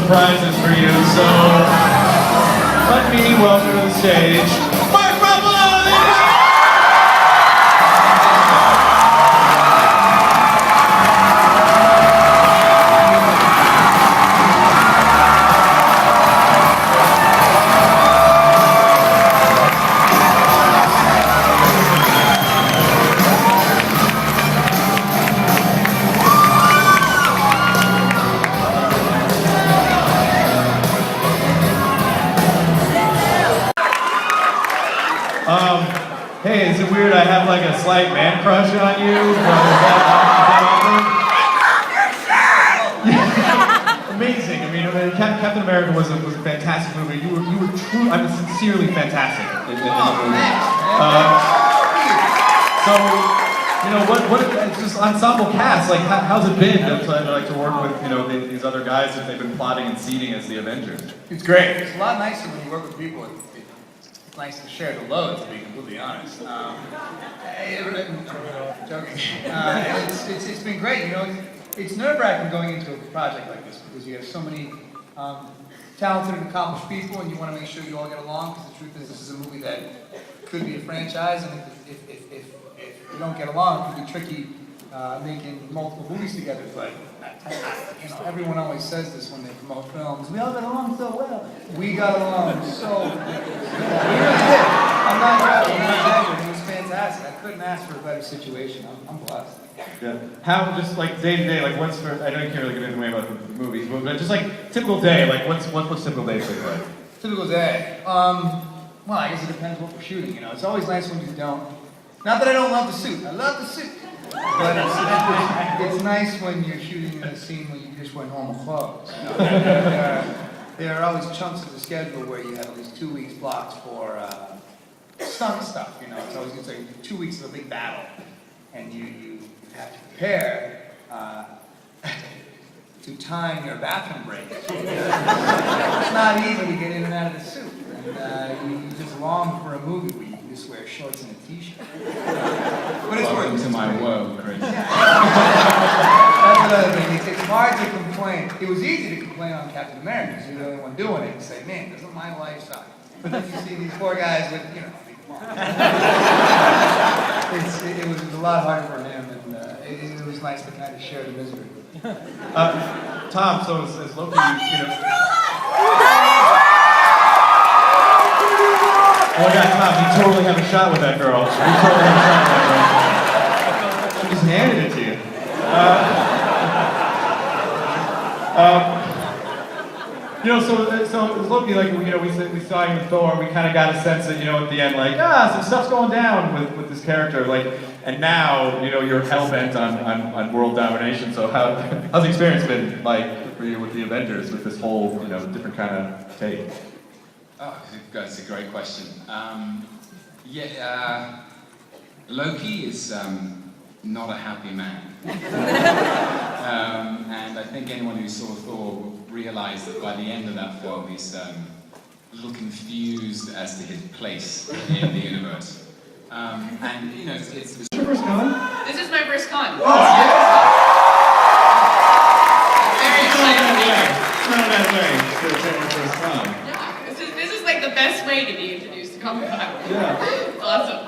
surprises for you, so let me welcome to the stage, Mark Ruffalo! Hey, is it weird I have like a slight man crush on you? Amazing. I mean, Captain America was a fantastic movie. You were true. I mean, sincerely fantastic in the movie. So, you know, what it's just ensemble cast. Like, how's it been to work with these other guys that they've been plotting and seeding as the Avengers? It's great. It's a lot nicer when you work with people. It's nice to share the load, to be completely honest. Joking. It's been great. You know, it's nerve-wracking going into a project like this because you have so many talented and accomplished people, and you want to make sure you all get along. Because the truth is, this is a movie that could be a franchise, and if you don't get along, it can be tricky making multiple movies together. But everyone always says this when they promote films. We all got along so well. We got along so well. We really did. I'm not joking. It was fantastic. I couldn't ask for a better situation. I'm blessed. Yeah. How, just like day to day, like what's for, I know you can't really get into way about the movies, but just like typical day, like what's typical day look like? Typical day. Well, I guess it depends what we're shooting, you know. It's always nice when you don't. Not that I don't love the suit. I love the suit. But it's nice when you're shooting in a scene where you just wear normal clothes. You know? There are always chunks of the schedule where you have at least 2 weeks blocked for stunt stuff. You know, it's like 2 weeks of a big battle, and you have to prepare to time your bathroom break. It's not easy to get in and out of the suit, and you just long for a movie where you can just wear shorts and a t-shirt. But it's Welcome to my world, Chris. That's another thing. It's hard to complain. It was easy to complain on Captain America because you're the only one doing it and say, man, doesn't my life suck? But then you see these poor guys with, you know, it was a lot harder for him, and it was nice to kind of share the misery. Tom, so as Loki, Oh my God, Tom, you totally have a shot with that girl. You totally have a shot with that girl. She just handed it to you. So Loki, like, we saw you in Thor, we kind of got a sense that, at the end, like, some stuff's going down with this character, like, and now, you're hell-bent on world domination, so how's the experience been, like, for you with the Avengers, with this whole, different kind of take? Oh, that's a great question. Loki is not a happy man. And I think anyone who saw Thor will realize that by the end of that film, he's a little confused as to his place in the universe. And, it's your first con? This is my first con. Oh, yeah! Very excited. It's not that way to attend your first con. Yeah, this is like the best way to be introduced to Comic Con. Yeah. It's awesome.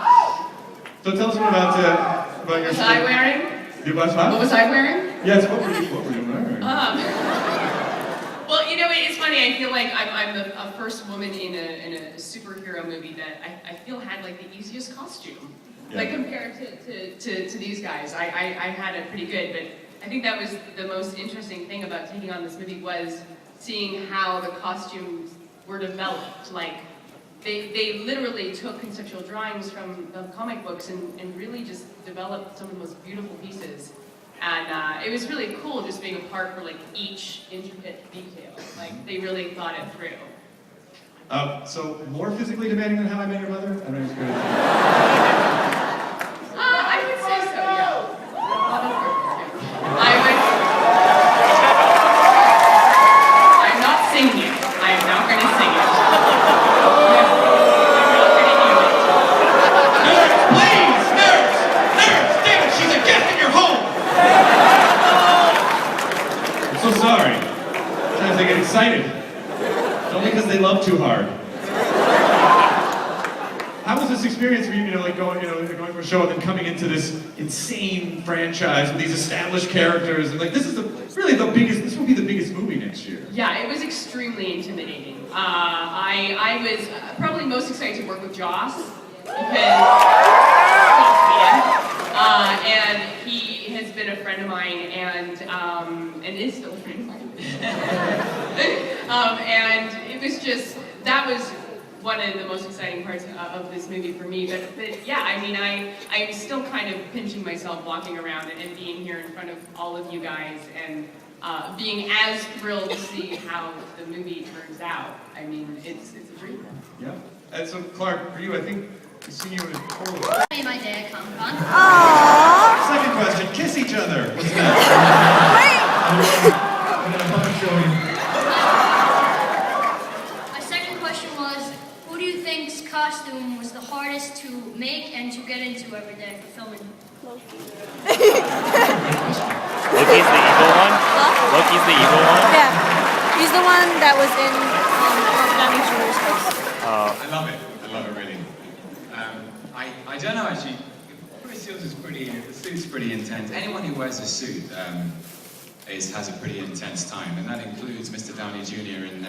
So tell us more about your... Was I wearing? You was what? What was I wearing? Yes, what were you wearing? Well, it's funny. I feel like I'm the first woman in a superhero movie that I feel had like the easiest costume, like compared to these guys. I had it pretty good, but I think that was the most interesting thing about taking on this movie was seeing how the costumes were developed. Like they literally took conceptual drawings from the comic books and really just developed some of the most beautiful pieces. And it was really cool just being a part for like each intricate detail. Like they really thought it through. So more physically demanding than How I Met Your Mother? I mean, it's good. I would say so, yeah. I'm not singing it. I am not going to sing it. Excited too hard. How was this experience for you, like going for a show and then coming into this insane franchise with these established characters, and like this will be the biggest movie next year. Yeah, it was extremely intimidating. I was probably most excited to work with Joss, because and he has been a friend of mine, and is still a friend of mine. And it was that was one of the most exciting parts of this movie for me. But yeah, I mean, I'm still kind of pinching myself walking around and being here in front of all of you guys, and being as thrilled to see how the movie turns out. I mean, it's a dream. Yeah. And so, Clark, for you, I think we've seen you in Corbie. My day at Comic-Con. Second question, kiss each other. What's that? My second question was, who do you think's costume was the hardest to make and to get into every day for filming? Loki's the evil one? Huh? Loki's the evil one? Yeah. He's the one that was in Downey Jr.'s house. I love it really. I don't know actually, Chris Seals is the suit's pretty intense. Anyone who wears a suit has a pretty intense time, and that includes Mr. Downey Jr. in his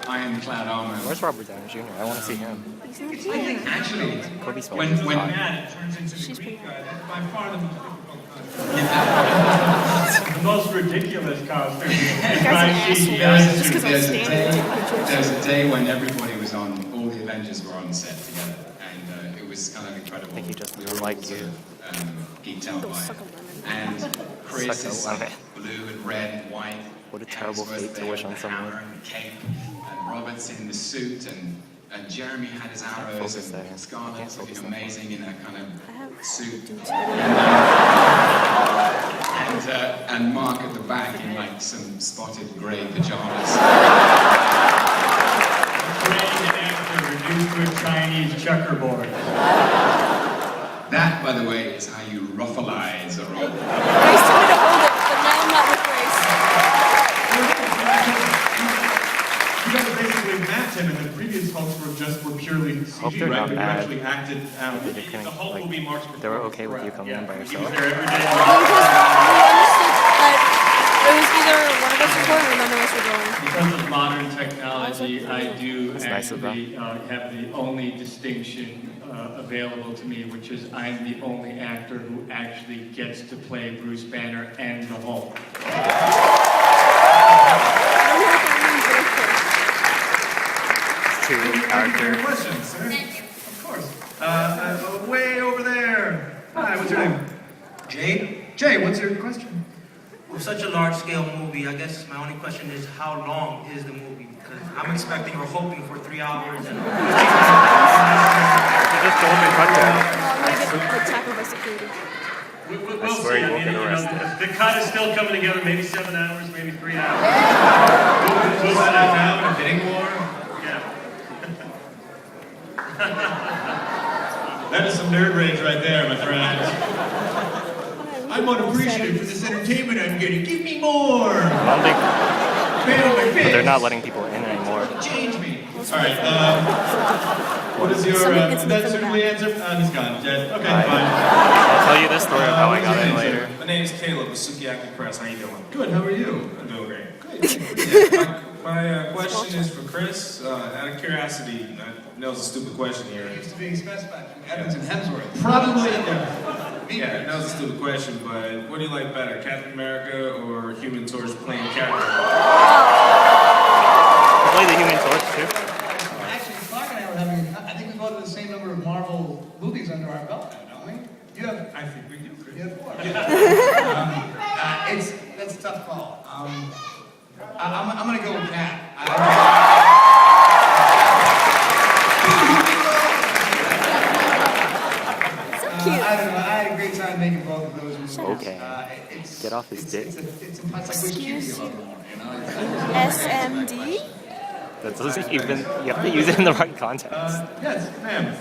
ironclad armor. Where's Robert Downey Jr.? I want to see him. I think actually, Cobie smells when hot. It turns into the Greek guy. That's by far the most difficult costume. The most ridiculous costume. There's a day when everybody was on, all the Avengers were on set together, and it was kind of incredible. I think he just we were all liked sort you. of geeked out by it. And Chris is Suck a lemon. blue and red and white. What a terrible fate to wish on someone. And the cape, and Robert's in the suit, and Jeremy had his arrows, focus there. and Scarlett's Can't focus looking there. amazing in that kind of suit. Oh, And Mark at the back in like some spotted grey pajamas. Trained actor reduced to a Chinese checkerboard. That, by the way, is how you ruffleize a role. Grace told me to hold it, but now I'm not with Grace. You guys basically mapped him, and the previous Hulks were purely Hope CG, they're right? not But you bad. actually acted out. They're kind The of, whole like, movie marks they were okay with you coming in by He yourself. was there every day. Because we understood that it was either one of us was going or none of us were going. Because of modern technology, I do That's nice of actually have the only distinction available to me, which is I'm the only actor who actually gets to play Bruce Banner and the Hulk. I don't know what that means, but okay. Two character. Questions, sir? Thank you. Of course. Way over there. Hi, what's your name? Jay, Jay, what's your question? with such a large-scale movie, I guess my only question is how long is the movie? Because I'm expecting or hoping for 3 hours. And You just told me cut that. I'm gonna get tackled by security. We'll I swear see. you won't get arrested. The cut is still coming together, maybe 7 hours, maybe 3 hours. We'll set up now in a bidding war. Yeah. That is some nerd rage right there, my friend. I'm unappreciative for this entertainment I'm getting. Give me more! I don't think, Fail my but fist. they're not letting people in anymore. Change me. All right. What is your? Somebody gets That me from the suitably answer? He's gone. Dead. Okay, Bye. fine. I'll tell you this story of how I What's got your in name, later. sir? My name is Caleb with Sukiyaki Press. How you doing? Good. How are you? I'm doing great. Great. My question is for Chris. Out of curiosity, I know it's a stupid question here. Used to being specified from Evans and Hemsworth. Probably. Yeah, I know it's a stupid question, but what do you like better, Captain America or Human Torch playing character? You play the Human Torch too? Actually, Clark and I were having, I think we both have the same number of Marvel movies under our belt now, don't we? You have, I think we do, Chris. you have 4. That's a tough call. I'm gonna go with Cap. So cute. I don't know. I had a great time making both of those movies. Okay. It's, Get off his dick. It's like which kid you love more, you know? SMD? That doesn't even, you have to use it in the right context. Yes, ma'am.